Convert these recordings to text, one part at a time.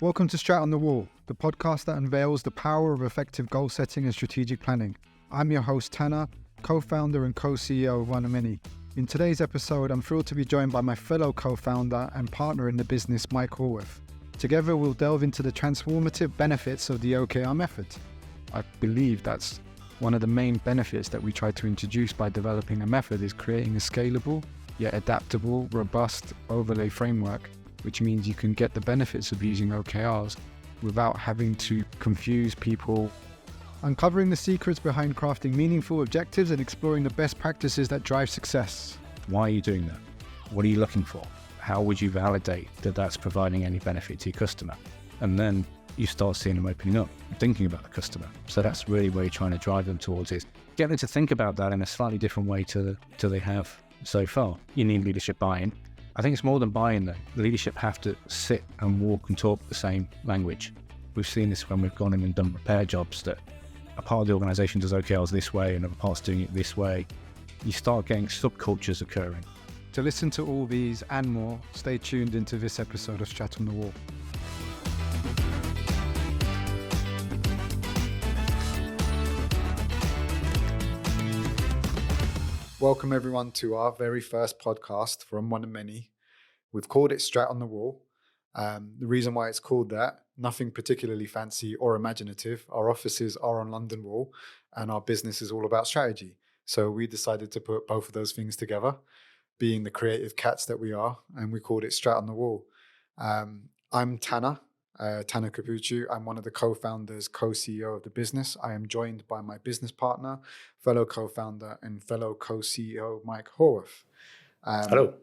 Welcome to Strat on the Wall, the podcast that unveils the power of effective goal setting and strategic planning. I'm your host, Tanner, co-founder and co-CEO of One of Many. In today's episode, I'm thrilled to be joined by my fellow co-founder and partner in the business, Mike Horwarth. Together, we'll delve into the transformative benefits of the OKR method. I believe that's one of the main benefits that we try to introduce by developing a method is creating a scalable, yet adaptable, robust overlay framework, which means you can get the benefits of using OKRs without having to confuse people. Uncovering the secrets behind crafting meaningful objectives and exploring the best practices that drive success. Why are you doing that? What are you looking for? How would you validate that that's providing any benefit to your customer? And then you start seeing them opening up, thinking about the customer. So that's really where you're trying to drive them towards, is get them to think about that in a slightly different way to they have so far. You need leadership buy-in. I think it's more than buy-in though. The leadership have to sit and walk and talk the same language. We've seen this when we've gone in and done repair jobs, that a part of the organisation does OKRs this way and other parts doing it this way. You start getting subcultures occurring. To listen to all these and more, stay tuned into this episode of Strat on the Wall. Welcome everyone to our very first podcast from One of Many. We've called it Strat on the Wall. The reason why it's called that, nothing particularly fancy or imaginative. Our offices are on London Wall and our business is all about strategy. So we decided to put both of those things together, being the creative cats that we are, and we called it Strat on the Wall. I'm Tanner Kapucu. I'm one of the co-founders, co-CEO of the business. I am joined by my business partner, fellow co-founder and fellow co-CEO, Mike Horwarth. Hello.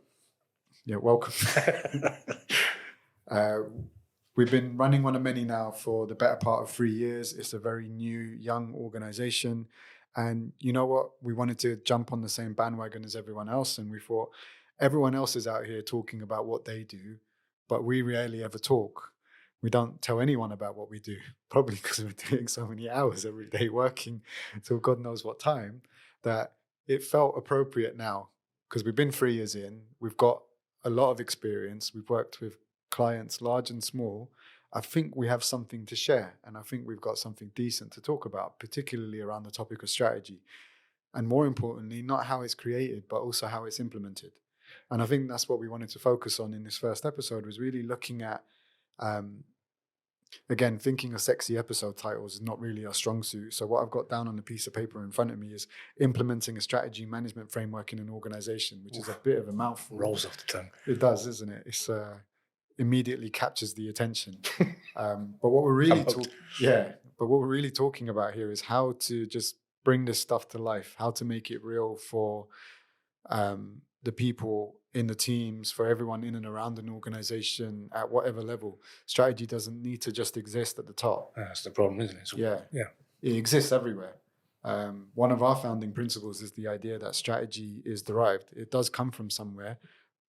Yeah, welcome. We've been running One of Many now for the better part of 3 years. It's a very new, young organization. And you know what? We wanted to jump on the same bandwagon as everyone else. And we thought everyone else is out here talking about what they do, but we rarely ever talk. We don't tell anyone about what we do, probably because we're doing so many hours every day working till God knows what time, that it felt appropriate now, because we've been 3 years in, we've got a lot of experience, we've worked with clients large and small. I think we have something to share, and I think we've got something decent to talk about, particularly around the topic of strategy. And more importantly, not how it's created, but also how it's implemented. And I think that's what we wanted to focus on in this first episode, was really looking at again, thinking of sexy episode titles is not really our strong suit. So what I've got down on a piece of paper in front of me is implementing a strategy management framework in an organization, which is a bit of a mouthful. Rolls off the tongue. It does, isn't it? It's immediately captures the attention. But what we're really talking about here is how to just bring this stuff to life, how to make it real for the people in the teams, for everyone in and around an organization at whatever level. Strategy doesn't need to just exist at the top. That's the problem, isn't it? Yeah. It exists everywhere. One of our founding principles is the idea that strategy is derived. It does come from somewhere,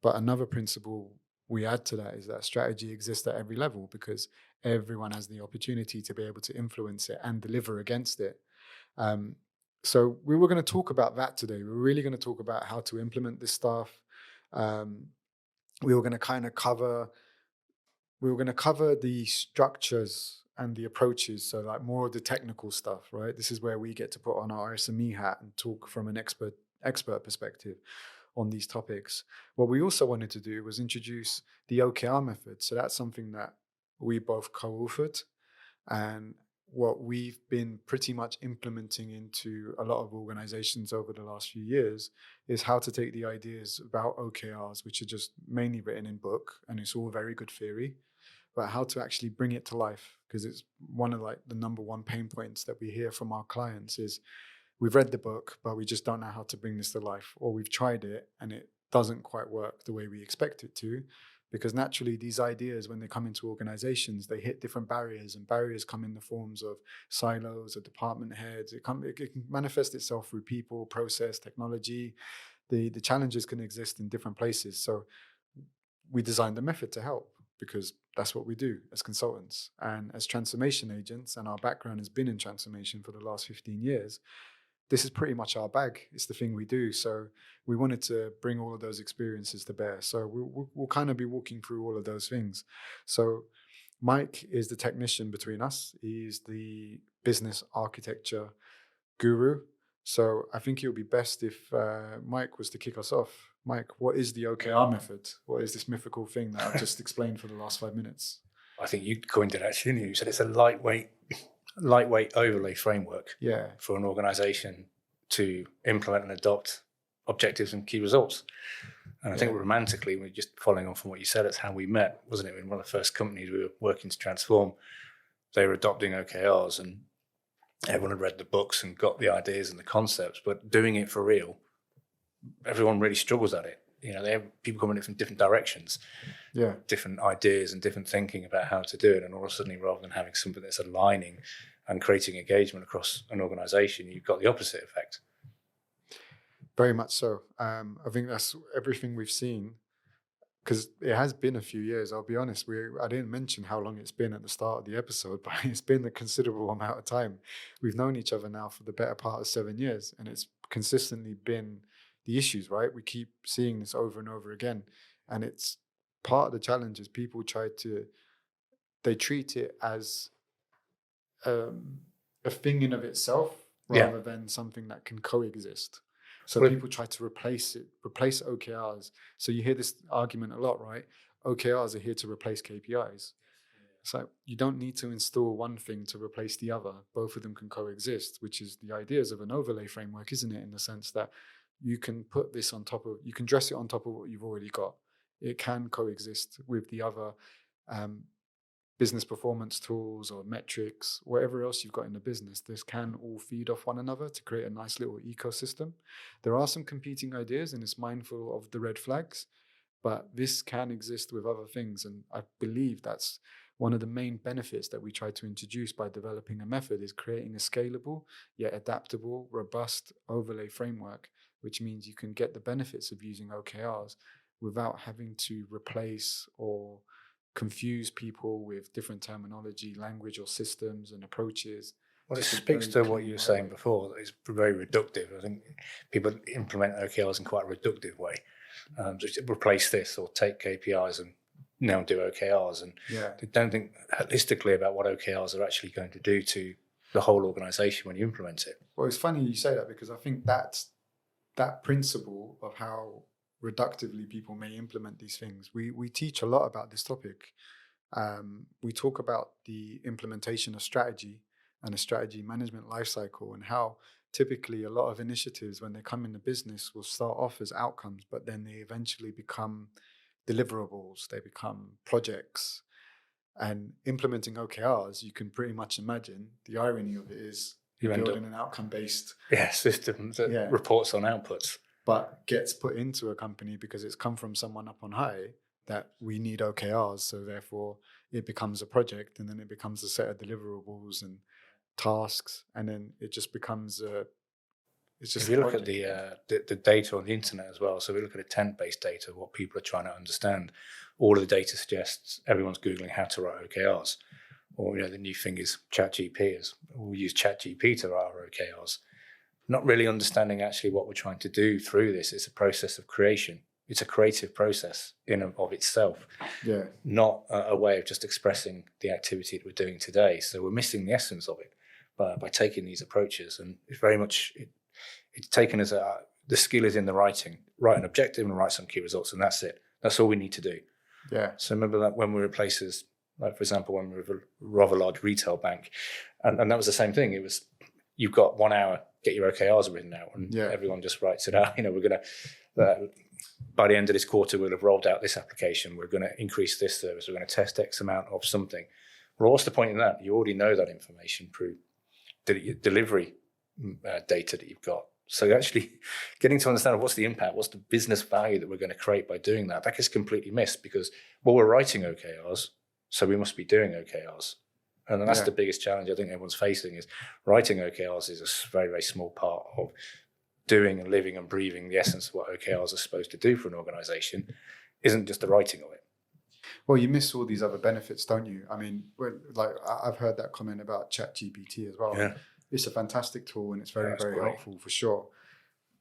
but another principle we add to that is that strategy exists at every level, because everyone has the opportunity to be able to influence it and deliver against it. So we were going to talk about that today. We're really going to talk about how to implement this stuff. We were going to kind of cover the structures and the approaches. So like more of the technical stuff, right? This is where we get to put on our SME hat and talk from an expert perspective on these topics. What we also wanted to do was introduce the OKR method. So that's something that we both co-authored, and what we've been pretty much implementing into a lot of organizations over the last few years is how to take the ideas about OKRs, which are just mainly written in book, and it's all very good theory, but how to actually bring it to life, because it's one of like the number one pain points that we hear from our clients is we've read the book, but we just don't know how to bring this to life, or we've tried it and it doesn't quite work the way we expect it to. Because naturally, these ideas, when they come into organizations, they hit different barriers, and barriers come in the forms of silos or department heads. It can manifest itself through people, process, technology. The challenges can exist in different places. So we designed a method to help, because that's what we do as consultants and as transformation agents. And our background has been in transformation for the last 15 years. This is pretty much our bag. It's the thing we do. So we wanted to bring all of those experiences to bear. So we'll kind of be walking through all of those things. So Mike is the technician between us. He's the business architecture guru. So I think it would be best if Mike was to kick us off. Mike, what is the OKR method? What is this mythical thing that I've just explained for the last 5 minutes? I think you coined it actually, didn't you? You said it's a lightweight overlay framework for an organization to implement and adopt objectives and key results. And I think romantically, we're just following on from what you said, it's how we met, wasn't it? In one of the first companies we were working to transform, they were adopting OKRs, and everyone had read the books and got the ideas and the concepts, but doing it for real, everyone really struggles at it. They have people coming in from different directions, different ideas and different thinking about how to do it. And all of a sudden, rather than having something that's aligning and creating engagement across an organization, you've got the opposite effect. Very much so. I think that's everything we've seen, because it has been a few years. I'll be honest. I didn't mention how long it's been at the start of the episode, but it's been a considerable amount of time. We've known each other now for the better part of 7 years, and it's consistently been the issues, right? We keep seeing this over and over again, and it's part of the challenge is people they treat it as a thing in of itself rather than something that can coexist. So people try to replace OKRs. So you hear this argument a lot, right? OKRs are here to replace KPIs. So you don't need to install one thing to replace the other. Both of them can coexist, which is the ideas of an overlay framework, isn't it? In the sense that you can put this you can dress it on top of what you've already got. It can coexist with the other business performance tools or metrics, whatever else you've got in the business. This can all feed off one another to create a nice little ecosystem. There are some competing ideas, and it's mindful of the red flags, but this can exist with other things. And I believe that's one of the main benefits that we try to introduce by developing a method, is creating a scalable yet adaptable, robust overlay framework, which means you can get the benefits of using OKRs without having to replace or confuse people with different terminology, language, or systems and approaches. Well, it speaks to what you were saying before. It's very reductive. I think people implement OKRs in quite a reductive way. Just replace this or take KPIs and now do OKRs. And they don't think holistically about what OKRs are actually going to do to the whole organization when you implement it. Well, it's funny you say that, because I think that's that principle of how reductively people may implement these things. We teach a lot about this topic. We talk about the implementation of strategy and a strategy management lifecycle, and how typically a lot of initiatives, when they come into business, will start off as outcomes, but then they eventually become deliverables, they become projects. And implementing OKRs, you can pretty much imagine the irony of it is you're building an outcome-based system that reports on outputs, but gets put into a company because it's come from someone up on high that we need OKRs. So therefore it becomes a project, and then it becomes a set of deliverables and tasks. And then it just becomes if you look at the data on the internet as well, so we look at intent-based data, what people are trying to understand, all of the data suggests everyone's Googling how to write OKRs. Or, the new thing is ChatGPT. We'll use ChatGPT to write our OKRs. Not really understanding actually what we're trying to do through this. It's a process of creation. It's a creative process in and of itself. Not a way of just expressing the activity that we're doing today. So we're missing the essence of it by taking these approaches. And it's very much, it's taken as the skill is in the writing. Write an objective and write some key results, and that's it. That's all we need to do. So remember that when we were places, like for example, when we were a rather large retail bank, and that was the same thing. It was, you've got 1 hour, get your OKRs written out, and everyone just writes it out. We're going to, by the end of this quarter, we'll have rolled out this application. We're going to increase this service. We're going to test X amount of something. Well, what's the point in that? You already know that information through delivery data that you've got. So actually getting to understand what's the impact, what's the business value that we're going to create by doing that, that gets completely missed because, well, we're writing OKRs, so we must be doing OKRs. And that's the biggest challenge I think everyone's facing, is writing OKRs is a very, very small part of doing and living and breathing the essence of what OKRs are supposed to do for an organization. Isn't just the writing of it. Well, you miss all these other benefits, don't you? I mean, like I've heard that comment about ChatGPT as well. It's a fantastic tool and it's very, very helpful for sure.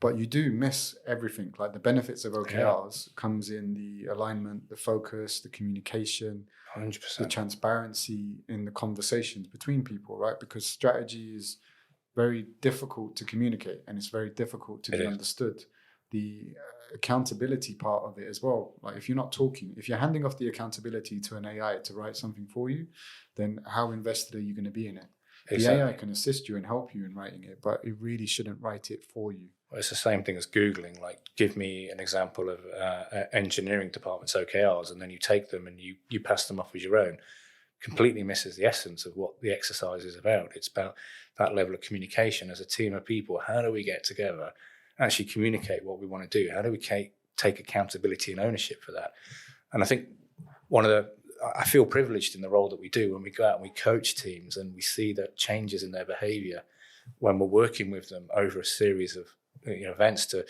But you do miss everything. Like the benefits of OKRs comes in the alignment, the focus, the communication, 100%. the transparency in the conversations between people, right? Because strategy is very difficult to communicate and it's very difficult to be understood. The accountability part of it as well. Like if you're not talking, if you're handing off the accountability to an AI to write something for you, then how invested are you going to be in it? Exactly. The AI can assist you and help you in writing it, but it really shouldn't write it for you. Well, it's the same thing as Googling, like give me an example of engineering department's OKRs, and then you take them and you pass them off as your own. Completely misses the essence of what the exercise is about. It's about that level of communication as a team of people. How do we get together, actually communicate what we want to do? How do we take accountability and ownership for that? And I think I feel privileged in the role that we do when we go out and we coach teams and we see the changes in their behavior when we're working with them over a series of events to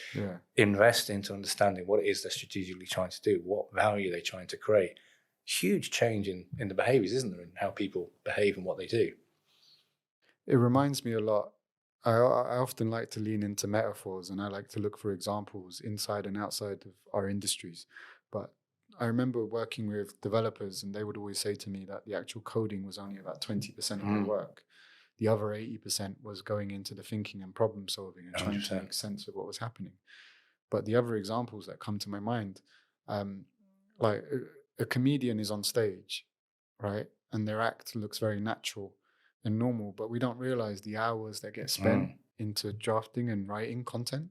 invest into understanding what it is they're strategically trying to do, what value they're trying to create. Huge change in the behaviors, isn't there, and how people behave and what they do. It reminds me a lot. I often like to lean into metaphors and I like to look for examples inside and outside of our industries. But I remember working with developers and they would always say to me that the actual coding was only about 20% of the work. The other 80% was going into the thinking and problem solving and trying 100%. To make sense of what was happening. But the other examples that come to my mind, like a comedian is on stage, right? And their act looks very natural and normal, but we don't realize the hours that get spent into drafting and writing content.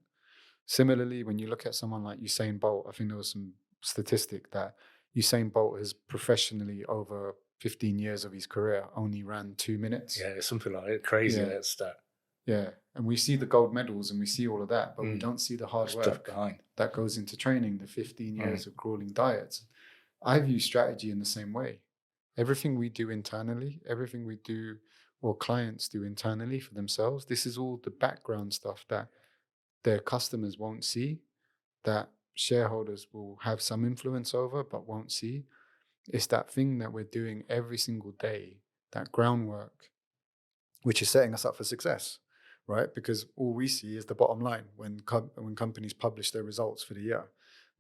Similarly, when you look at someone like Usain Bolt, I think there was some statistic that Usain Bolt has professionally over 15 years of his career only ran 2 minutes. Yeah, something like it. Crazy, that stat. Yeah, and we see the gold medals and we see all of that, but we don't see the hard work behind that goes into training, the 15 years of grueling diets. I view strategy in the same way. Everything we do internally, everything we do or clients do internally for themselves, this is all the background stuff that their customers won't see, that shareholders will have some influence over but won't see. It's that thing that we're doing every single day, that groundwork, which is setting us up for success, right? Because all we see is the bottom line when companies publish their results for the year.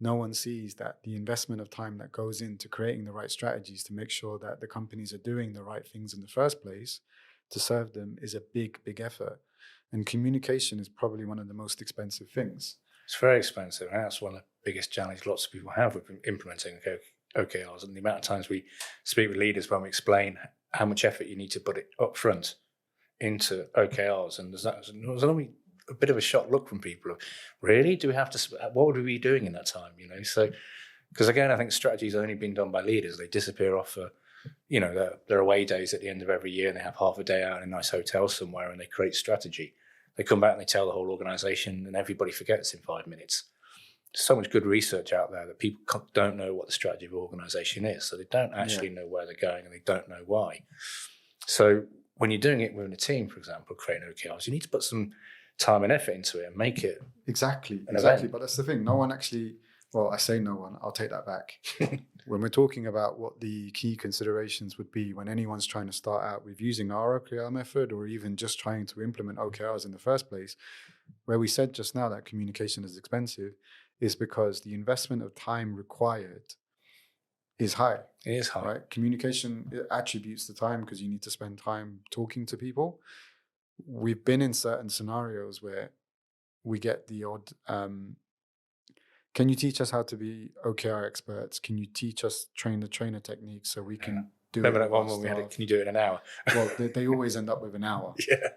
No one sees that the investment of time that goes into creating the right strategies to make sure that the companies are doing the right things in the first place to serve them is a big, big effort. And communication is probably one of the most expensive things. It's very expensive. And that's one of the biggest challenges lots of people have with implementing OKRs. And the amount of times we speak with leaders when we explain how much effort you need to put it up front into OKRs. And there's only a bit of a shocked look from people of, really? Do we have to, what would we be doing in that time? So, because again, I think strategy has only been done by leaders. They disappear off for, their away days at the end of every year and they have half a day out in a nice hotel somewhere and they create strategy. They come back and they tell the whole organization and everybody forgets in 5 minutes. There's so much good research out there that people don't know what the strategy of an organization is. So they don't actually know where they're going and they don't know why. So when you're doing it within a team, for example, creating OKRs, you need to put some time and effort into it and make it exactly. Event. But that's the thing. No one actually, well, I say no one, I'll take that back. When we're talking about what the key considerations would be when anyone's trying to start out with using our OKR method or even just trying to implement OKRs in the first place, where we said just now that communication is expensive, is because the investment of time required is high. It is high. Right? Communication attributes the time because you need to spend time talking to people. We've been in certain scenarios where we get the odd, can you teach us how to be OKR experts? Can you teach us trainer techniques so we can do Remember it? That one when we had it, can you do it in an hour? Well, they always end up with an hour. Yeah.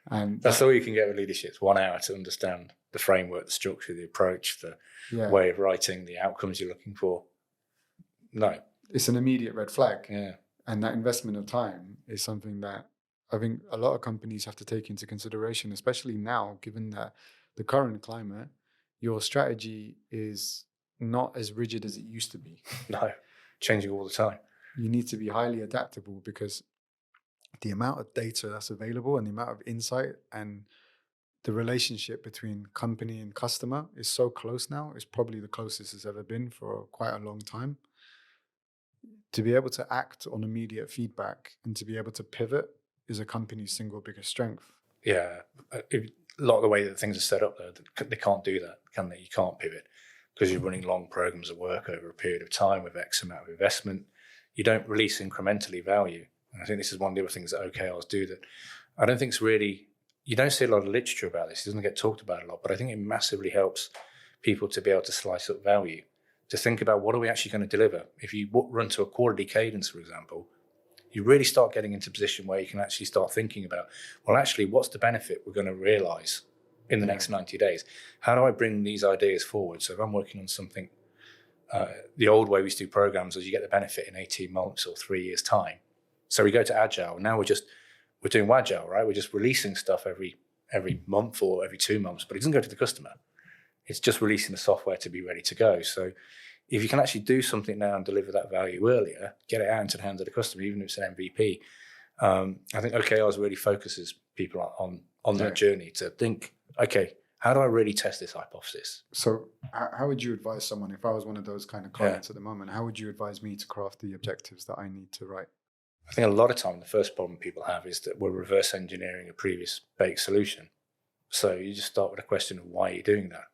And that's all you can get with leadership. It's 1 hour to understand the framework, the structure, the approach, the way of writing, the outcomes you're looking for. No. It's an immediate red flag. Yeah. And that investment of time is something that I think a lot of companies have to take into consideration, especially now, given that the current climate, your strategy is not as rigid as it used to be. No, changing all the time. You need to be highly adaptable because the amount of data that's available and the amount of insight and the relationship between company and customer is so close now. It's probably the closest it's ever been for quite a long time. To be able to act on immediate feedback and to be able to pivot is a company's single biggest strength. Yeah. a lot of the way that things are set up, though, they can't do that, can they? You can't pivot because you're running long programs of work over a period of time with X amount of investment. You don't release incrementally value. And I think this is one of the other things that OKRs do that I don't think it's really, you don't see a lot of literature about this. It doesn't get talked about a lot, but I think it massively helps people to be able to slice up value, to think about what are we actually going to deliver. If you run to a quarterly cadence, for example, you really start getting into a position where you can actually start thinking about, well, actually, what's the benefit we're going to realize in the next 90 days? How do I bring these ideas forward? So if I'm working on something, the old way we used to do programs is you get the benefit in 18 months or 3 years' time. So we go to Agile. Now we're doing Wagile, right? We're just releasing stuff every month or every 2 months, but it doesn't go to the customer. It's just releasing the software to be ready to go. So if you can actually do something now and deliver that value earlier, get it out into the hands of the customer, even if it's an MVP, I think OKRs really focuses people on that journey to think, okay, how do I really test this hypothesis? So how would you advise someone, if I was one of those kind of clients at the moment, how would you advise me to craft the objectives that I need to write? I think a lot of time the first problem people have is that we're reverse engineering a previous baked solution. So you just start with a question of why are you doing that?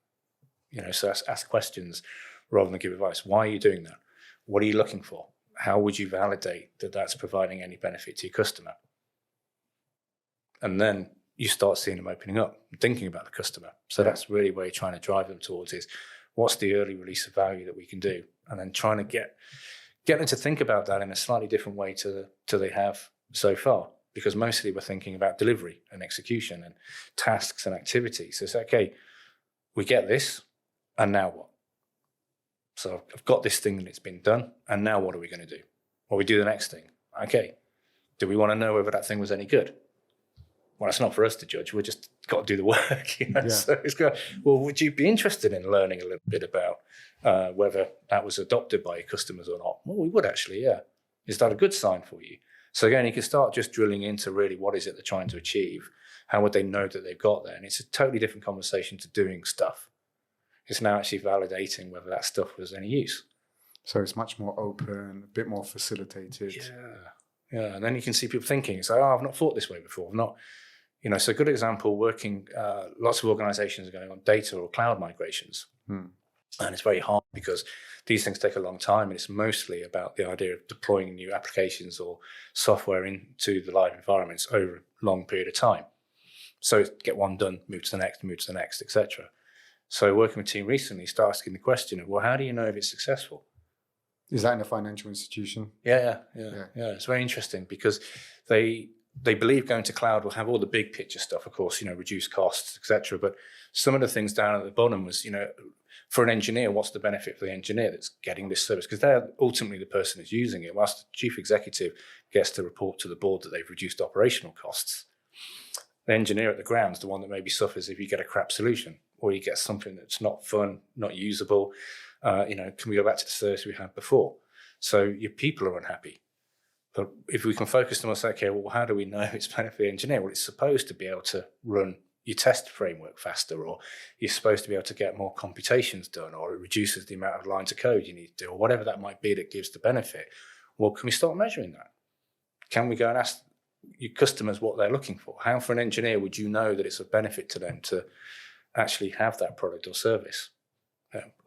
So ask questions rather than give advice. Why are you doing that? What are you looking for? How would you validate that that's providing any benefit to your customer? And then you start seeing them opening up and thinking about the customer. So that's really where you're trying to drive them towards is what's the early release of value that we can do? And then trying to get them to think about that in a slightly different way to they have so far. Because mostly we're thinking about delivery and execution and tasks and activities. So it's okay, we get this, and now what? So I've got this thing and it's been done, and now what are we going to do? Well, we do the next thing. Okay, do we want to know whether that thing was any good? Well, it's not for us to judge. We just got to do the work. So it's good. Well, would you be interested in learning a little bit about whether that was adopted by your customers or not? Well, we would actually, yeah. Is that a good sign for you? So again, you can start just drilling into really what is it they're trying to achieve? How would they know that they've got there? And it's a totally different conversation to doing stuff. It's now actually validating whether that stuff was any use. So it's much more open, a bit more facilitated. Yeah. And then you can see people thinking, it's like, oh, I've not thought this way before. I've not, so a good example, working, lots of organizations are going on data or cloud migrations. And it's very hard because these things take a long time, and it's mostly about the idea of deploying new applications or software into the live environments over a long period of time. So get one done, move to the next, etc. So working with a team recently, start asking the question of, well, how do you know if it's successful? Is that in a financial institution? Yeah. It's very interesting because they believe going to cloud will have all the big picture stuff, of course, reduce costs, etc. But some of the things down at the bottom was, for an engineer, what's the benefit for the engineer that's getting this service? Because they're ultimately the person who's using it. Whilst the chief executive gets to report to the board that they've reduced operational costs, the engineer at the ground is the one that maybe suffers if you get a crap solution or you get something that's not fun, not usable. Can we go back to the service we had before? So your people are unhappy. But if we can focus them on say, okay, well, how do we know it's benefit the engineer? Well, it's supposed to be able to run your test framework faster, or you're supposed to be able to get more computations done, or it reduces the amount of lines of code you need to do, or whatever that might be that gives the benefit. Well, can we start measuring that? Can we go and ask your customers what they're looking for? How, for an engineer, would you know that it's a benefit to them to actually have that product or service?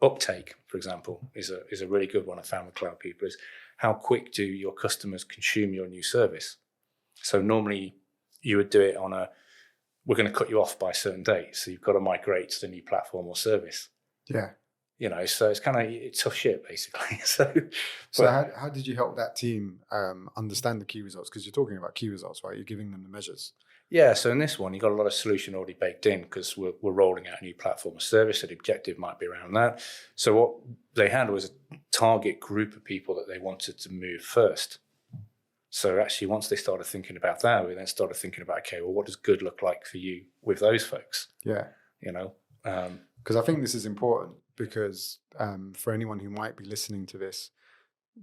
Uptake, for example, is a really good one I found with cloud people, is how quick do your customers consume your new service? So normally you would do it on we're going to cut you off by a certain date, so you've got to migrate to the new platform or service. Yeah. So it's kind of tough shit, basically. So how did you help that team understand the key results? Because you're talking about key results, right? You're giving them the measures. Yeah, so in this one, you've got a lot of solution already baked in because we're rolling out a new platform or service, so the objective might be around that. So what they had was a target group of people that they wanted to move first. So actually, once they started thinking about that, we then started thinking about, okay, well, what does good look like for you with those folks? Yeah. Because I think this is important because for anyone who might be listening to this,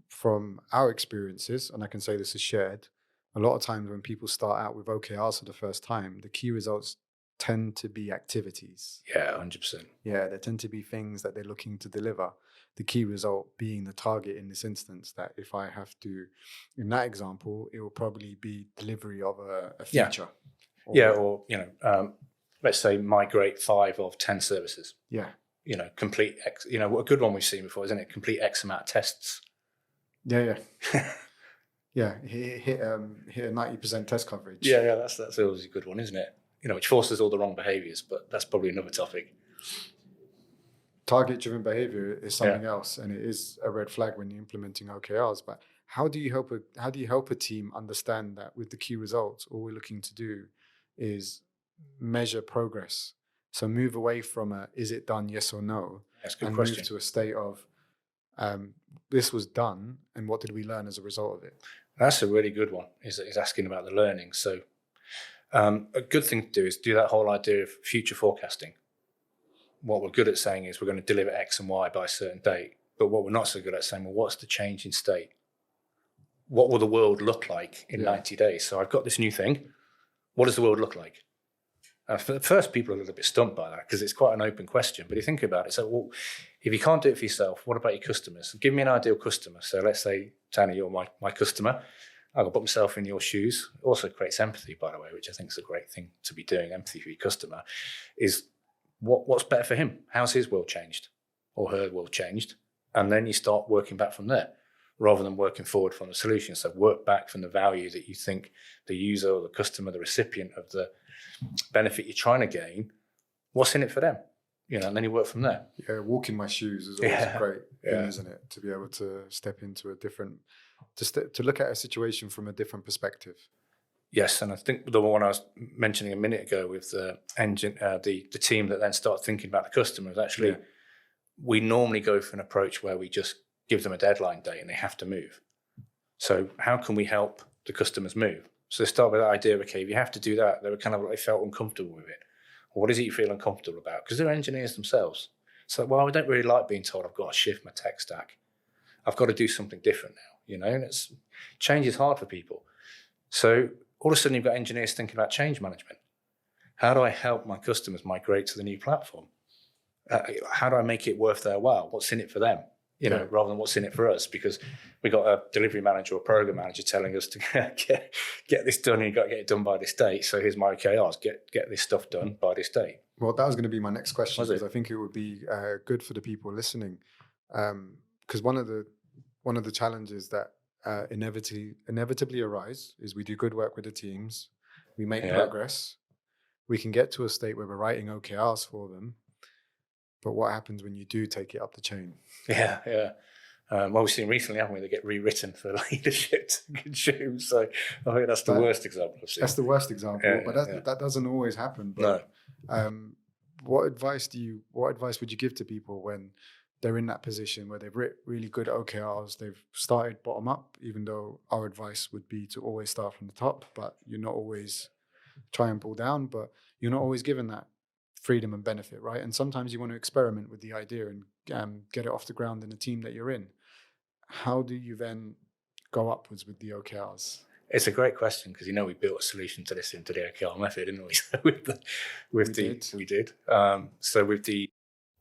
from our experiences, and I can say this is shared, a lot of times when people start out with OKRs for the first time, the key results tend to be activities. Yeah, 100%. Yeah, they tend to be things that they're looking to deliver. The key result being the target in this instance, that if I have to, in that example, it will probably be delivery of a feature. Or let's say, migrate 5 of 10 services. Yeah. Complete X, a good one we've seen before, isn't it? Complete X amount of tests. Yeah. Yeah, hit a 90% test coverage. Yeah, that's always a good one, isn't it? Which forces all the wrong behaviors, but that's probably another topic. Target-driven behavior is something else, and it is a red flag when you're implementing OKRs. But how do you help a team understand that with the key results, all we're looking to do is measure progress? So move away from is it done, yes or no, That's a good and question. move to a state of this was done, and what did we learn as a result of it? That's a really good one, is asking about the learning. So a good thing to do is do that whole idea of future forecasting. What we're good at saying is we're going to deliver X and Y by a certain date. But what we're not so good at saying, well, what's the change in state? What will the world look like in 90 days? So I've got this new thing. What does the world look like? For first, people are a little bit stumped by that because it's quite an open question. But you think about it, so well, if you can't do it for yourself, what about your customers? Give me an ideal customer. So let's say, Tanya, you're my customer. I've got to put myself in your shoes. It also creates empathy, by the way, which I think is a great thing to be doing. Empathy for your customer is what's better for him? How's his world changed or her world changed? And then you start working back from there rather than working forward from the solution. So work back from the value that you think the user or the customer, the recipient of the benefit you're trying to gain, what's in it for them? And then you work from there. Yeah, walk in my shoes is always a great thing, isn't it? To be able to step into a different, to look at a situation from a different perspective. Yes, and I think the one I was mentioning a minute ago with the the team that then start thinking about the customers, actually, we normally go for an approach where we just give them a deadline date and they have to move. So how can we help the customers move? So they start with that idea of, okay, if you have to do that, they were kind of like, they felt uncomfortable with it. Or what is it you feel uncomfortable about? Because they're engineers themselves. So, well, I don't really like being told I've got to shift my tech stack. I've got to do something different now, and change is hard for people. So all of a sudden you've got engineers thinking about change management. How do I help my customers migrate to the new platform? How do I make it worth their while? What's in it for them? Rather than what's in it for us, because we got a delivery manager or program manager telling us to get this done, and you've got to get it done by this date. So here's my OKRs, get this stuff done by this date. Well, that was going to be my next question, because I think it would be good for the people listening. Because one of the challenges that inevitably arise is we do good work with the teams, we make progress, we can get to a state where we're writing OKRs for them. But what happens when you do take it up the chain? Yeah. Well, we've seen recently, haven't we, they get rewritten for leadership to consume. So I think that's the worst example I've seen. That's the worst example, but that doesn't always happen. But, no. What advice would you give to people when they're in that position where they've written really good OKRs, they've started bottom up, even though our advice would be to always start from the top, but you're not always try and pull down, but you're not always given that freedom and benefit, right? And sometimes you want to experiment with the idea and get it off the ground in the team that you're in. How do you then go upwards with the OKRs? It's a great question, because we built a solution to this into the OKR method, didn't we? So we did. So with the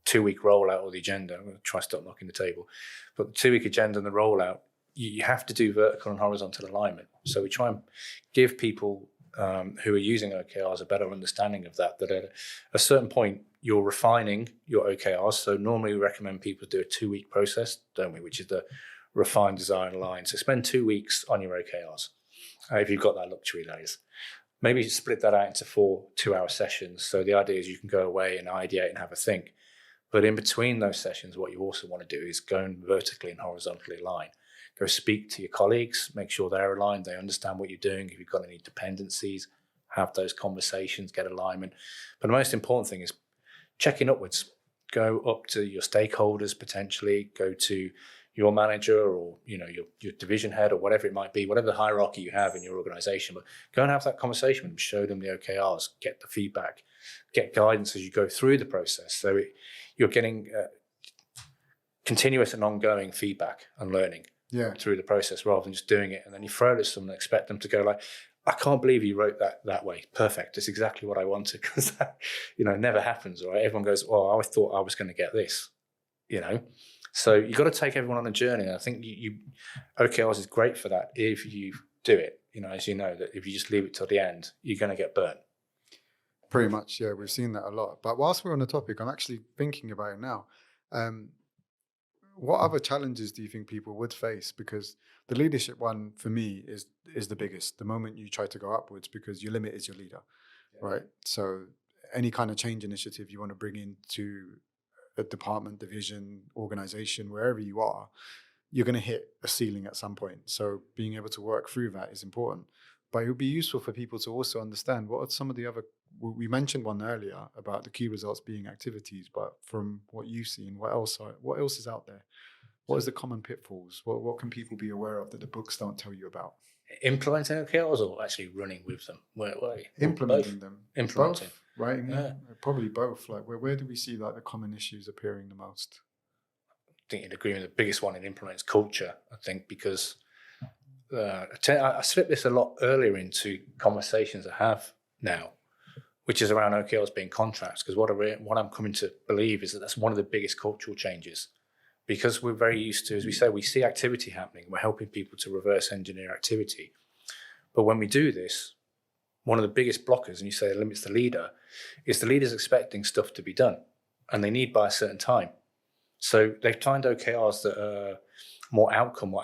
2-week rollout or the agenda, I'm going to try to stop knocking the table, but the 2-week agenda and the rollout, you have to do vertical and horizontal alignment. So we try and give people who are using OKRs a better understanding of that at a certain point, you're refining your OKRs. So normally we recommend people do a 2-week process, don't we, which is the refine, design, align. So spend 2 weeks on your OKRs, if you've got that luxury, that is. Maybe split that out into 4 2-hour sessions. So the idea is you can go away and ideate and have a think. But in between those sessions, what you also want to do is go and vertically and horizontally align. Go speak to your colleagues, make sure they're aligned, they understand what you're doing. If you've got any dependencies, have those conversations, get alignment. But the most important thing is checking upwards. Go up to your stakeholders, potentially, go to your manager or your division head or whatever it might be, whatever the hierarchy you have in your organization. But go and have that conversation with them, show them the OKRs, get the feedback, get guidance as you go through the process. So you're getting continuous and ongoing feedback and learning through the process, rather than just doing it and then you throw it at someone and expect them to go like, I can't believe you wrote that way. Perfect. It's exactly what I wanted, because that, never happens, right? Everyone goes, I thought I was going to get this, So you've got to take everyone on a journey. And I think OKRs is great for that if you do it. As you know, that if you just leave it till the end, you're going to get burnt. Pretty much, yeah. We've seen that a lot. But whilst we're on the topic, I'm actually thinking about it now. Um, what other challenges do you think people would face? Because the leadership one for me is the biggest. The moment you try to go upwards, because your limit is your leader, right? So any kind of change initiative you want to bring into a department, division, organization, wherever you are, you're going to hit a ceiling at some point. So being able to work through that is important. But it would be useful for people to also understand what are some of the other. We mentioned one earlier about the key results being activities, but from what you've seen, what else is out there? What is the common pitfalls? What can people be aware of that the books don't tell you about? Implementing OKRs or actually running with them? Implementing both. them. Implementing. Both, right? Yeah. Probably both. Like where do we see like the common issues appearing the most? I think you'd agree with the biggest one in implementing is culture, I think, because I slip this a lot earlier into conversations I have now, which is around OKRs being contracts, because what I'm coming to believe is that that's one of the biggest cultural changes, because we're very used to, as we say, we see activity happening, we're helping people to reverse engineer activity. But when we do this, one of the biggest blockers, and you say it limits the leader, is the leader's expecting stuff to be done, and they need by a certain time. So they've timed OKRs that are more outcome or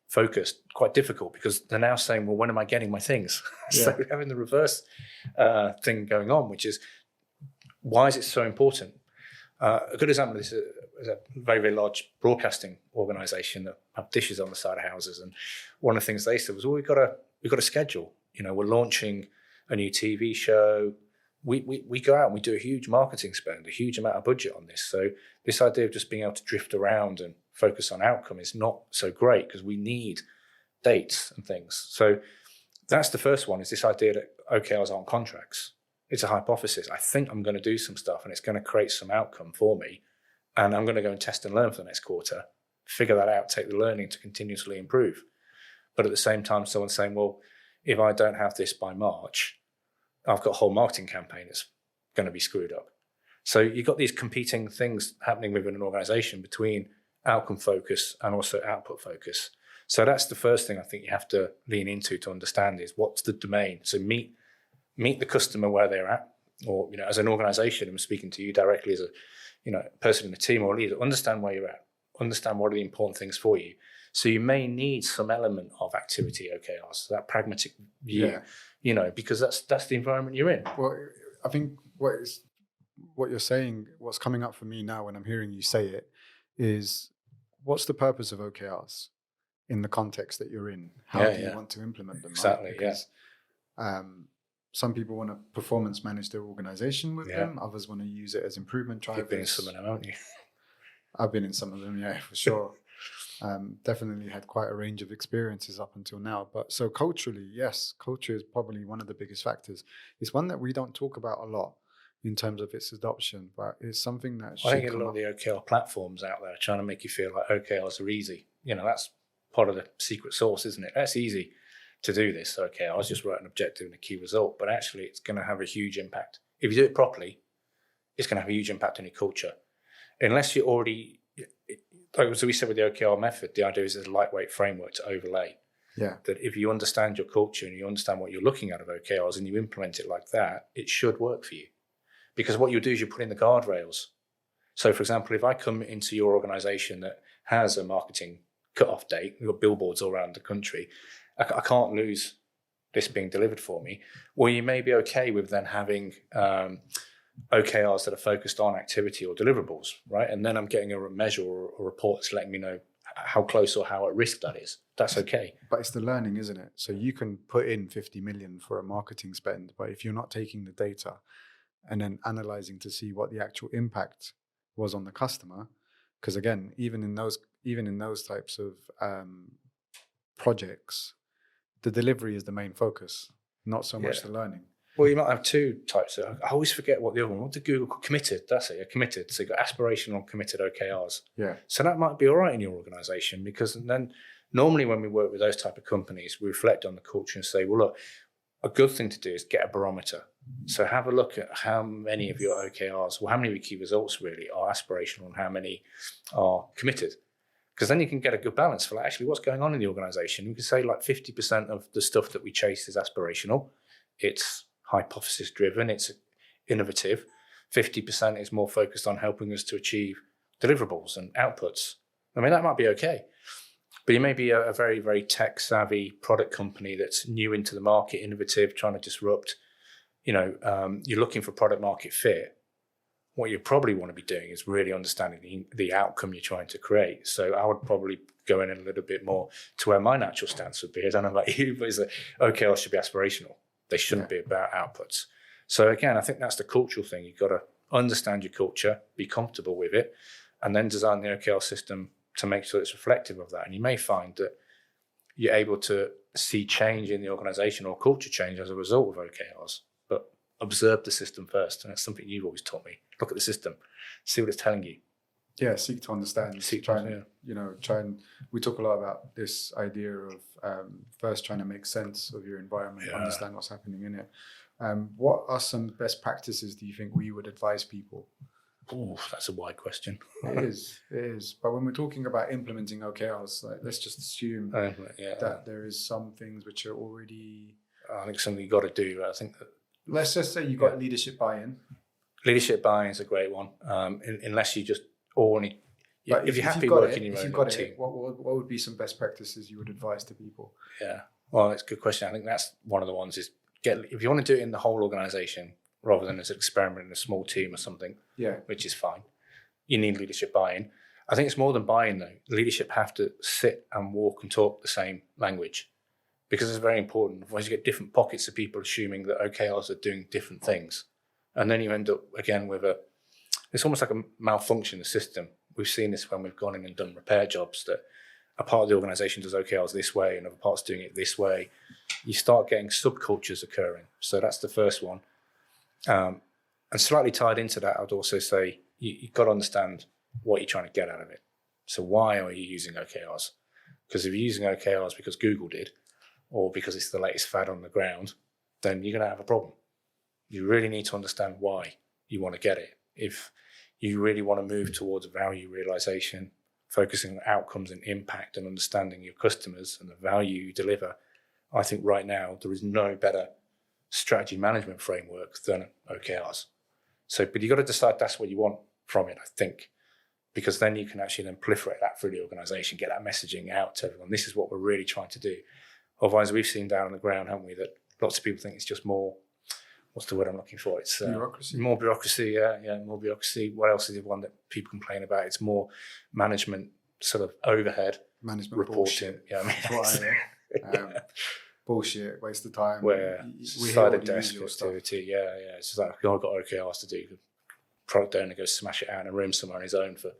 focused, quite difficult, because they're now saying, well, when am I getting my things? Yeah. So we're having the reverse thing going on, which is, why is it so important? A good example of this is a very, very large broadcasting organisation that have dishes on the side of houses. And one of the things they said was, well, we've got a schedule. You know, we're launching a new TV show. We go out and we do a huge marketing spend, a huge amount of budget on this. So this idea of just being able to drift around and focus on outcome is not so great, because we need dates and things. So that's the first one, is this idea that OKRs aren't contracts. It's a hypothesis. I think I'm going to do some stuff and it's going to create some outcome for me. And I'm going to go and test and learn for the next quarter, figure that out, take the learning to continuously improve. But at the same time, someone's saying, well, if I don't have this by March, I've got a whole marketing campaign that's going to be screwed up. So you've got these competing things happening within an organization between outcome focus and also output focus. So that's the first thing I think you have to lean into to understand, is what's the domain. So meet the customer where they're at, or, you know, as an organization, I'm speaking to you directly as a, you know, person in the team or leader, understand where you're at, understand what are the important things for you. So you may need some element of activity OKRs, that pragmatic view, you know, because that's the environment you're in. Well, I think what you're saying, what's coming up for me now when I'm hearing you say it, is what's the purpose of OKRs in the context that you're in? How do you want to implement them? Exactly, right? Because, some people want to performance manage their organization with them. Others want to use it as improvement drivers. You've been in some of them, haven't you? I've been in some of them, yeah, for sure. Definitely had quite a range of experiences up until now. But so culturally, yes, culture is probably one of the biggest factors. It's one that we don't talk about a lot in terms of its adoption, but it's something that I think a lot of the OKR platforms out there are trying to make you feel like OKRs are easy. You know, that's part of the secret sauce, isn't it? That's easy to do this. Okay, I was just write an objective and a key result, but actually it's going to have a huge impact. If you do it properly, it's going to have a huge impact on your culture. Unless you're already, like we said with the OKR method, the idea is there's a lightweight framework to overlay. Yeah. That if you understand your culture and you understand what you're looking at of OKRs and you implement it like that, it should work for you. Because what you do is you put in the guardrails. So for example, if I come into your organization that has a marketing cut-off date, we've got billboards all around the country, I can't lose this being delivered for me. Well, you may be okay with then having OKRs that are focused on activity or deliverables, right? And then I'm getting a measure or a report that's letting me know how close or how at risk that is. That's okay. But it's the learning, isn't it? So you can put in 50 million for a marketing spend, but if you're not taking the data and then analyzing to see what the actual impact was on the customer, because again, even in those types of projects, the delivery is the main focus, not so much the learning. Well, you might have two types. I always forget what the other one. What did Google call? Committed? That's it. Committed. So you've got aspirational, committed OKRs. Yeah. So that might be all right in your organisation, because then normally when we work with those type of companies, we reflect on the culture and say, well, look, a good thing to do is get a barometer. So have a look at how many of your OKRs, well, how many of your key results really are aspirational and how many are committed. Because then you can get a good balance for like, actually what's going on in the organisation. You can say like 50% of the stuff that we chase is aspirational. It's hypothesis driven, it's innovative. 50% is more focused on helping us to achieve deliverables and outputs. I mean, that might be okay. But you may be a very, very tech savvy product company that's new into the market, innovative, trying to disrupt. You're looking for product market fit. What you probably want to be doing is really understanding the outcome you're trying to create. So I would probably go in a little bit more to where my natural stance would be. I don't know about you, but is that OKRs should be aspirational. They shouldn't be about outputs. So again, I think that's the cultural thing. You've got to understand your culture, be comfortable with it, and then design the OKR system to make sure it's reflective of that. And you may find that you're able to see change in the organization or culture change as a result of OKRs, but observe the system first. And that's something you've always taught me. Look at the system, see what it's telling you. Yeah, seek to understand. We talk a lot about this idea of first trying to make sense of your environment, understand what's happening in it. What are some best practices do you think we would advise people? Oh, that's a wide question. It is. But when we're talking about implementing OKRs, let's just assume that there is some things which are already... I think something you've got to do. I think that... Let's just say you've got leadership buy-in. Leadership buy-in is a great one. Unless you just only... But if you're happy working in your own team. What would be some best practices you would advise to people? Yeah. Well, it's a good question. I think that's one of the ones is if you want to do it in the whole organization, rather than as an experiment in a small team or something, which is fine. You need leadership buy-in. I think it's more than buy-in though. Leadership have to sit and walk and talk the same language because it's very important. Otherwise you get different pockets of people assuming that OKRs are doing different things. And then you end up again with it's almost like a malfunction in the system. We've seen this when we've gone in and done repair jobs that a part of the organization does OKRs this way and other parts doing it this way. You start getting subcultures occurring. So that's the first one. And slightly tied into that, I would also say you've got to understand what you're trying to get out of it. So why are you using OKRs? Because if you're using OKRs because Google did, or because it's the latest fad on the ground, then you're going to have a problem. You really need to understand why you want to get it. If you really want to move towards value realization, focusing on outcomes and impact and understanding your customers and the value you deliver, I think right now there is no better strategy management framework than OKRs. So, but you've got to decide that's what you want from it, I think, because then you can actually then proliferate that through the organization, get that messaging out to everyone. This is what we're really trying to do. Otherwise, we've seen down on the ground, haven't we, that lots of people think it's just more, what's the word I'm looking for? It's bureaucracy. More bureaucracy, more bureaucracy. What else is the one that people complain about? It's more management sort of overhead. Management reporting. Bullshit. Yeah, I mean, bullshit, waste of time. Where side of desk activity, it's just like I've got OKRs to do. The product owner goes smash it out in a room somewhere on his own for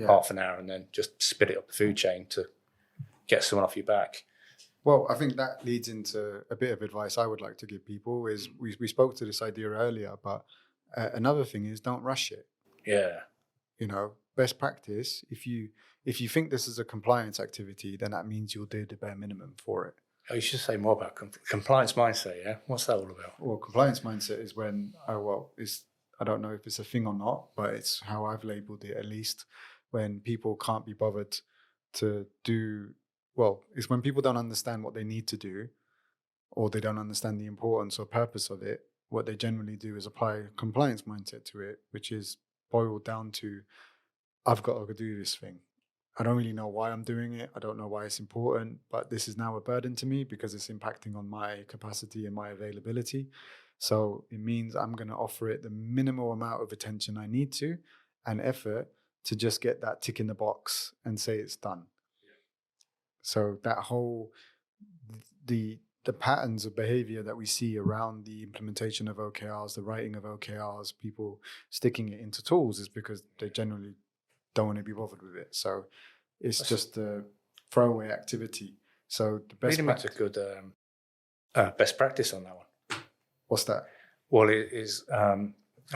half an hour and then just spit it up the food chain to get someone off your back. Well, I think that leads into a bit of advice I would like to give people is we spoke to this idea earlier, but another thing is don't rush it. Yeah. Best practice, if you think this is a compliance activity, then that means you'll do the bare minimum for it. Oh, you should say more about compliance mindset, yeah? What's that all about? Well, compliance mindset is when, I don't know if it's a thing or not, but it's how I've labeled it at least, when people can't be bothered to do, it's when people don't understand what they need to do or they don't understand the importance or purpose of it. What they generally do is apply a compliance mindset to it, which is boiled down to, I've got to do this thing. I don't really know why I'm doing it. I don't know why it's important, but this is now a burden to me because it's impacting on my capacity and my availability. So it means I'm going to offer it the minimal amount of attention I need to and effort to just get that tick in the box and say it's done. Yeah. So that whole, the patterns of behavior that we see around the implementation of OKRs, the writing of OKRs, people sticking it into tools is because they generally don't want to be bothered with it. So it's just a throwaway activity. So the best that's a good best practice on that one. What's that? Well, it is. I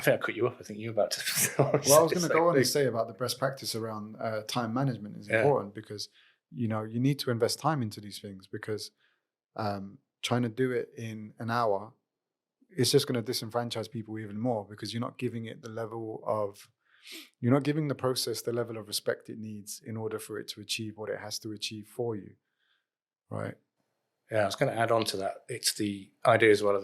think I cut you off. I think you were about to. I was going to go on and say about the best practice around time management is important because you need to invest time into these things because trying to do it in an hour, it's just going to disenfranchise people even more because you're not giving it the level of. You're not giving the process the level of respect it needs in order for it to achieve what it has to achieve for you, right? Yeah, I was going to add on to that. It's the idea as well of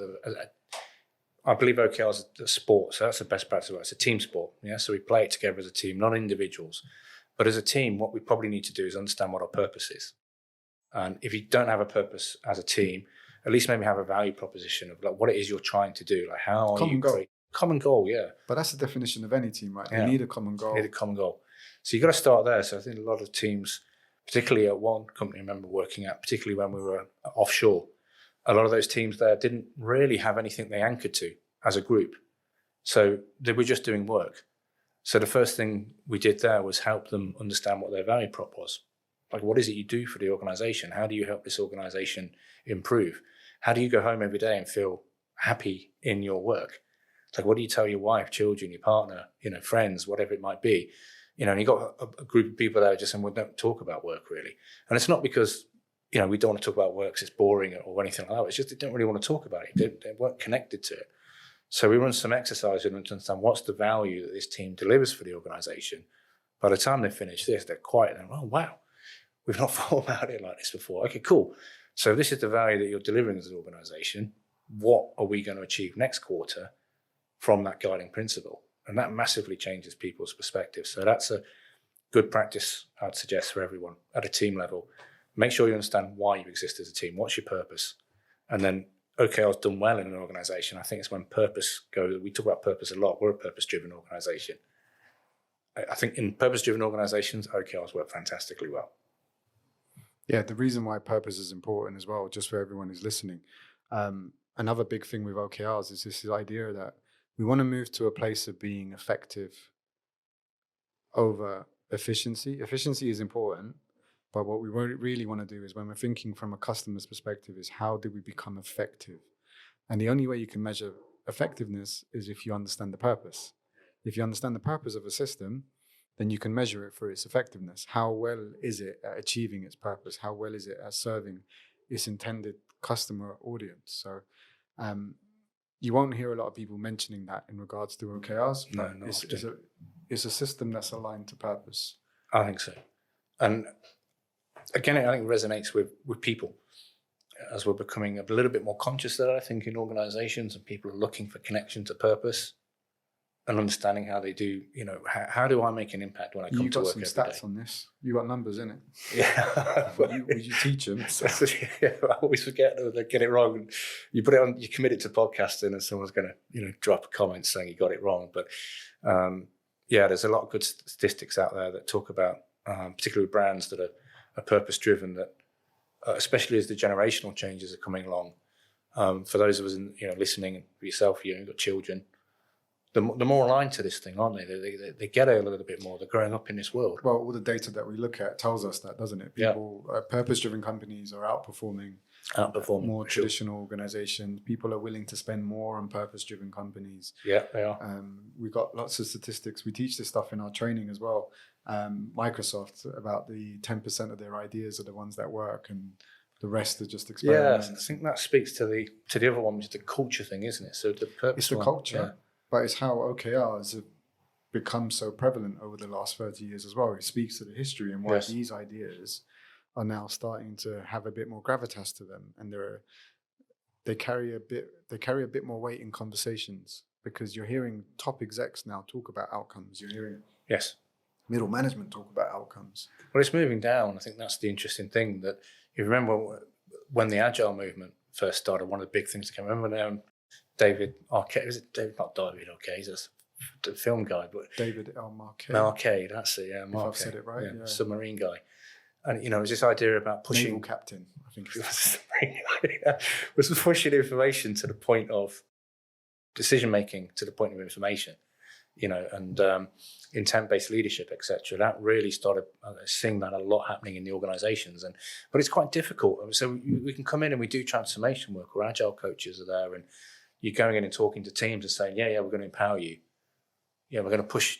I believe OKR is a sport, so that's the best practice. It's a team sport, yeah. So we play it together as a team, not individuals, but as a team. What we probably need to do is understand what our purpose is. And if you don't have a purpose as a team, at least maybe have a value proposition of like what it is you're trying to do, like how are you goal. Common goal, yeah. But that's the definition of any team, right? Yeah. You need a common goal. You need a common goal. So you've got to start there. So I think a lot of teams, particularly at one company I remember working at, particularly when we were offshore, a lot of those teams there didn't really have anything they anchored to as a group. So they were just doing work. So the first thing we did there was help them understand what their value prop was. Like, what is it you do for the organization? How do you help this organization improve? How do you go home every day and feel happy in your work? It's like, what do you tell your wife, children, your partner, friends, whatever it might be? And you got a group of people that are just saying, well, don't talk about work really. And it's not because, we don't want to talk about work because it's boring or anything like that. It's just they don't really want to talk about it. They weren't connected to it. So we run some exercises to understand what's the value that this team delivers for the organization. By the time they finish this, they're quiet and, oh, wow, we've not thought about it like this before. Okay, cool. So this is the value that you're delivering as an organization. What are we going to achieve next quarter from that guiding principle? And that massively changes people's perspective. So that's a good practice I'd suggest for everyone at a team level. Make sure you understand why you exist as a team. What's your purpose? And then OKR's done well in an organization. I think it's when purpose goes, we talk about purpose a lot. We're a purpose-driven organization. I think in purpose-driven organizations, OKRs work fantastically well. Yeah, the reason why purpose is important as well, just for everyone who's listening. Another big thing with OKRs is this idea that we want to move to a place of being effective over efficiency. Efficiency is important, but what we really want to do is when we're thinking from a customer's perspective is how do we become effective? And the only way you can measure effectiveness is if you understand the purpose. If you understand the purpose of a system, then you can measure it for its effectiveness. How well is it at achieving its purpose? How well is it at serving its intended customer audience? So you won't hear a lot of people mentioning that in regards to OKRs. No, it's a system that's aligned to purpose. I think so. And again, I think it resonates with people as we're becoming a little bit more conscious of that, I think, in organizations, and people are looking for connection to purpose and understanding how they do, how do I make an impact when I come to work every day? You got some stats on this. You got numbers in it. Yeah. Would you teach them? Yeah, I always forget to get it wrong. And you put it on, you commit it to podcasting and someone's going to, drop a comment saying you got it wrong. But there's a lot of good statistics out there that talk about, particularly with brands that are purpose-driven, that especially as the generational changes are coming along, for those of us listening, and for yourself, you've got children, the more aligned to this thing, aren't they? They get it a little bit more. They're growing up in this world. Well, all the data that we look at tells us that, doesn't it? People, purpose-driven companies are outperforming more traditional organizations. People are willing to spend more on purpose-driven companies. Yeah, they are. We've got lots of statistics. We teach this stuff in our training as well. Microsoft, about the 10% of their ideas are the ones that work, and the rest are just experiments. Yeah, I think that speaks to the other one, which is the culture thing, isn't it? So the purpose. It's the culture, but it's how OKRs have become so prevalent over the last 30 years as well. It speaks to the history and why these ideas are now starting to have a bit more gravitas to them, and they carry a bit more weight in conversations, because you're hearing top execs now talk about outcomes. You're hearing middle management talk about outcomes. Well, it's moving down. I think that's the interesting thing, that you remember when the Agile movement first started, one of the big things that came, remember now, David Arcade, is it David, not David Arcade, he's a film guy, but David L. Marquet. Marquet, that's it, yeah. If I've said it right, yeah. Submarine guy. And, it was this idea about pushing... Naval captain, I think. was pushing information to the point of decision-making, to the point of information, and intent-based leadership, etc. That really started seeing that a lot happening in the organizations. But it's quite difficult. So we can come in and we do transformation work, or agile coaches are there, and you're going in and talking to teams and saying, we're going to empower you. We're going to push,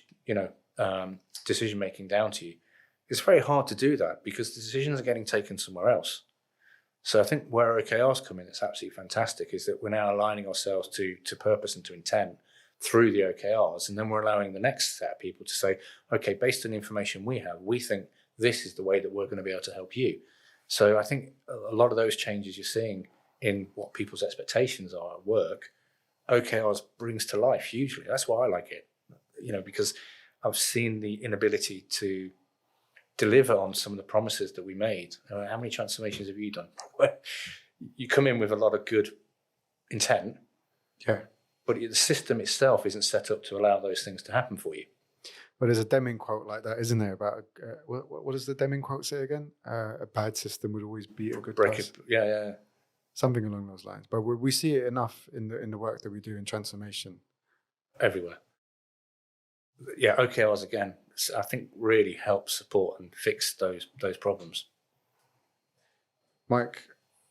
decision-making down to you. It's very hard to do that because the decisions are getting taken somewhere else. So I think where OKRs come in, it's absolutely fantastic, is that we're now aligning ourselves to purpose and to intent through the OKRs. And then we're allowing the next set of people to say, okay, based on the information we have, we think this is the way that we're going to be able to help you. So I think a lot of those changes you're seeing in what people's expectations are at work OKRs brings to life hugely. That's why I like it, because I've seen the inability to deliver on some of the promises that we made. How many transformations have you done? You come in with a lot of good intent, but the system itself isn't set up to allow those things to happen for you. But there's a Deming quote like that, isn't there? About what does the Deming quote say again? A bad system would always beat a good person. Yeah. Something along those lines. But we see it enough in the work that we do in transformation. Everywhere. Yeah, OKRs again, I think really help support and fix those problems. Mike,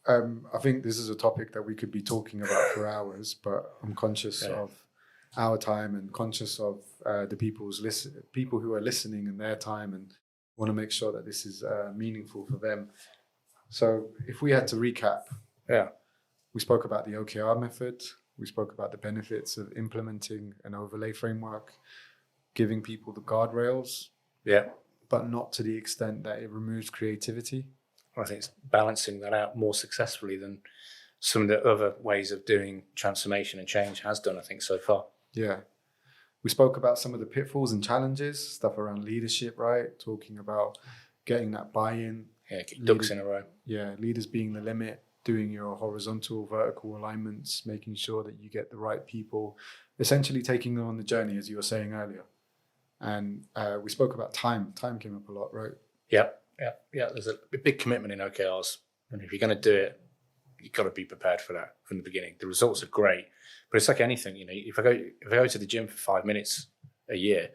I think this is a topic that we could be talking about for hours, but I'm conscious of our time and conscious of the people who are listening and their time, and want to make sure that this is meaningful for them. So if we had to recap, we spoke about the OKR method. We spoke about the benefits of implementing an overlay framework, giving people the guardrails, but not to the extent that it removes creativity. I think it's balancing that out more successfully than some of the other ways of doing transformation and change has done, I think, so far. Yeah. We spoke about some of the pitfalls and challenges, stuff around leadership, right? Talking about getting that buy-in. Yeah, keep ducks in a row. Yeah, leaders being the limit, doing your horizontal, vertical alignments, making sure that you get the right people, essentially taking them on the journey, as you were saying earlier. And we spoke about time. Time came up a lot, right? Yeah. There's a big commitment in OKRs. And if you're going to do it, you've got to be prepared for that from the beginning. The results are great, but it's like anything, if I go to the gym for 5 minutes a year,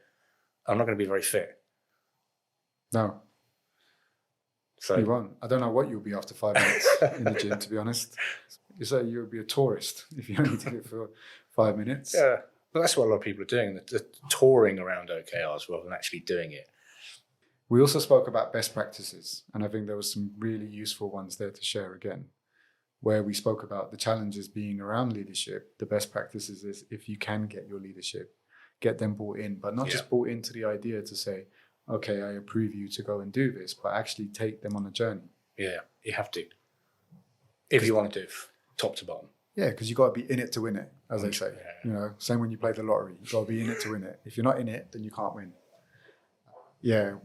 I'm not going to be very fit. No. So you won't. I don't know what you'll be after 5 minutes in the gym, to be honest. You say you'll be a tourist if you only did it for 5 minutes. Yeah, but that's what a lot of people are doing. They're touring around OKRs rather than actually doing it. We also spoke about best practices, and I think there was some really useful ones there to share again, where we spoke about the challenges being around leadership. The best practices is, if you can get your leadership, get them bought in, but not just bought into the idea to say, okay, I approve you to go and do this, but actually take them on a journey. Yeah, you have to. If you want to do top to bottom. Yeah, because you got to be in it to win it, as they say. Yeah. Same when you play the lottery. You got to be in it to win it. If you're not in it, then you can't win. Yeah.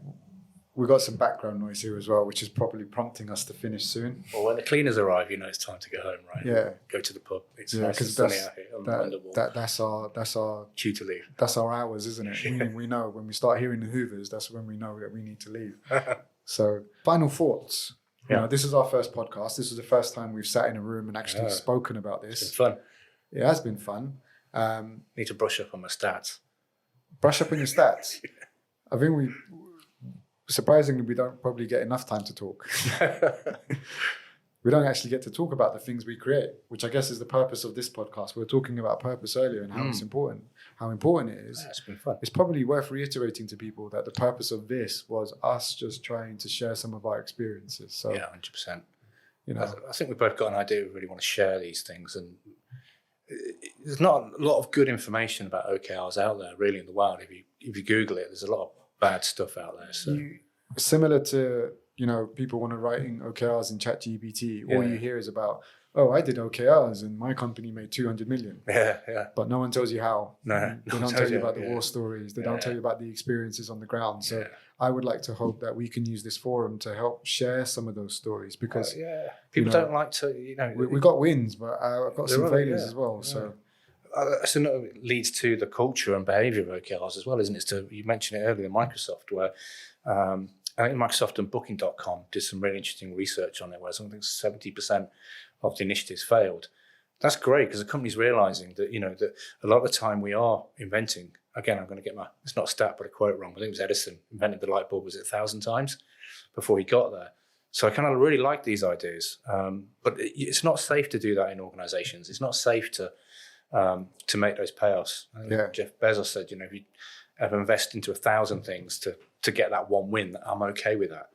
We've got some background noise here as well, which is probably prompting us to finish soon. Well, when the cleaners arrive, it's time to go home, right? Yeah. Go to the pub. It's nice and sunny out here on the Wonderwall. That's our cue to leave. That's our hours, isn't it? We know when we start hearing the Hoovers, that's when we know that we need to leave. So, final thoughts. This is our first podcast. This is the first time we've sat in a room and actually spoken about this. It's been fun. It has been fun. Need to brush up on my stats. Brush up on your stats. I think surprisingly, we don't probably get enough time to talk. We don't actually get to talk about the things we create, which I guess is the purpose of this podcast. We were talking about purpose earlier and how it's important, how important it is. It's been fun. It's probably worth reiterating to people that the purpose of this was us just trying to share some of our experiences. So, 100%. I think we've both got an idea we really want to share these things, and there's not a lot of good information about OKRs out there really in the wild. If you Google it, there's a lot of bad stuff out there. So similar to people want to write in OKRs in ChatGPT, all you hear is about, I did OKRs and my company made 200 million. But no one tells you how. No, they don't tell you about the war stories. They don't tell you about the experiences on the ground. So I would like to hope that we can use this forum to help share some of those stories, because people don't like to. We got wins, but I've got some failures as well. So. So it leads to the culture and behaviour of OKRs as well, isn't it? You mentioned it earlier, Microsoft, where I think Microsoft and Booking.com did some really interesting research on it, where something 70% of the initiatives failed. That's great, because the company's realising that that a lot of the time we are inventing. Again, I'm going to get it's not a stat but a quote wrong. I think it was Edison invented the light bulb 1,000 times before he got there. So I kind of really like these ideas, but it's not safe to do that in organisations. It's not safe to make those payoffs. Jeff Bezos said, if you ever invest into 1,000 things to get that one win, I'm okay with that.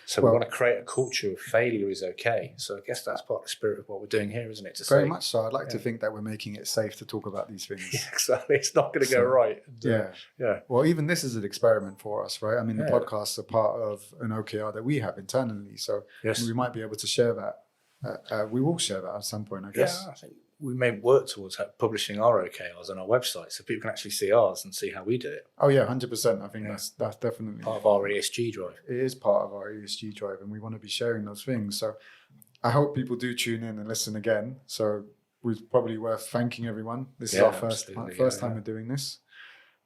So we want to create a culture of failure is okay. So I guess that's part of the spirit of what we're doing here, isn't it? Very much so. I'd like to think that we're making it safe to talk about these things. Yeah, exactly. It's not going to go right. Yeah. Well, even this is an experiment for us, right? I mean, the podcasts are part of an OKR that we have internally. So we might be able to share that We will share that at some point, I guess. Yeah, I think we may work towards publishing our OKRs on our website so people can actually see ours and see how we do it. Oh yeah, 100%. I think that's definitely Part of our ESG drive. It is part of our ESG drive, and we want to be sharing those things. So I hope people do tune in and listen again. So it's probably worth thanking everyone. This is our first time we're doing this.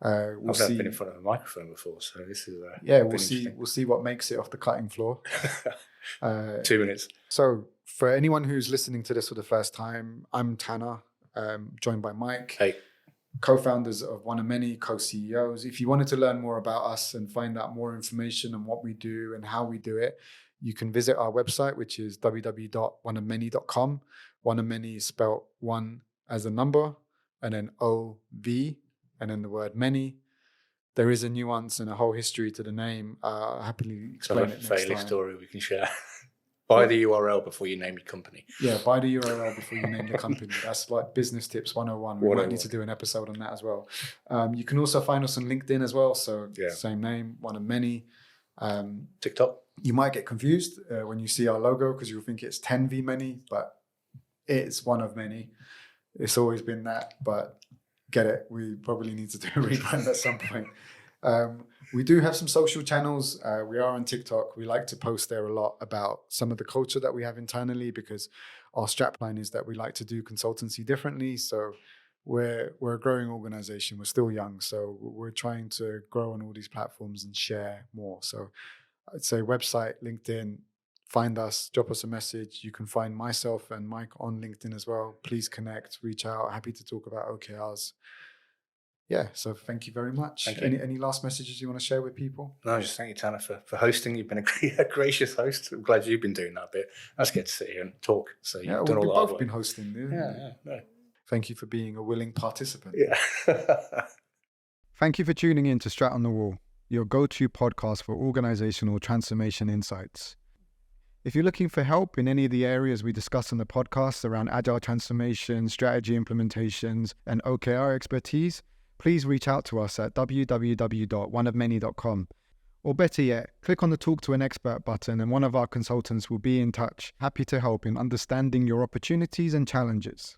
I've never been in front of a microphone before, so this is we'll see what makes it off the cutting floor. 2 minutes. So for anyone who's listening to this for the first time, I'm Tanner, joined by Mike. Hey. Co-founders of One of Many, co-CEOs. If you wanted to learn more about us and find out more information on what we do and how we do it, you can visit our website, which is www.oneofmany.com. One of Many is spelled one as a number, and then O-V, and then the word many. There is a nuance and a whole history to the name. I'll happily explain it next time. Failure story we can share. Buy the URL before you name your company. Yeah, buy the URL before you name the company. That's like business tips 101. We might need to do an episode on that as well. You can also find us on LinkedIn as well. So same name, One of Many. TikTok. You might get confused when you see our logo because you'll think it's 10v many, but it's One of Many. It's always been that, but get it. We probably need to do a rebrand at some point. We do have some social channels. We are on TikTok. We like to post there a lot about some of the culture that we have internally because our strapline is that we like to do consultancy differently. So we're a growing organization. We're still young. So we're trying to grow on all these platforms and share more. So I'd say website, LinkedIn, find us, drop us a message. You can find myself and Mike on LinkedIn as well. Please connect, reach out. Happy to talk about OKRs. Yeah, so thank you very much. Any last messages you want to share with people? No, just thank you, Tanner, for hosting. You've been a gracious host. I'm glad you've been doing that bit. Let's get to sit here and talk. So you've done all we've that both been hosting. Yeah. Thank you for being a willing participant. Yeah. Thank you for tuning in to Strat on the Wall, your go-to podcast for organizational transformation insights. If you're looking for help in any of the areas we discuss on the podcast around agile transformation, strategy implementations, and OKR expertise, please reach out to us at www.oneofmany.com. Or better yet, click on the Talk to an Expert button and one of our consultants will be in touch, happy to help in understanding your opportunities and challenges.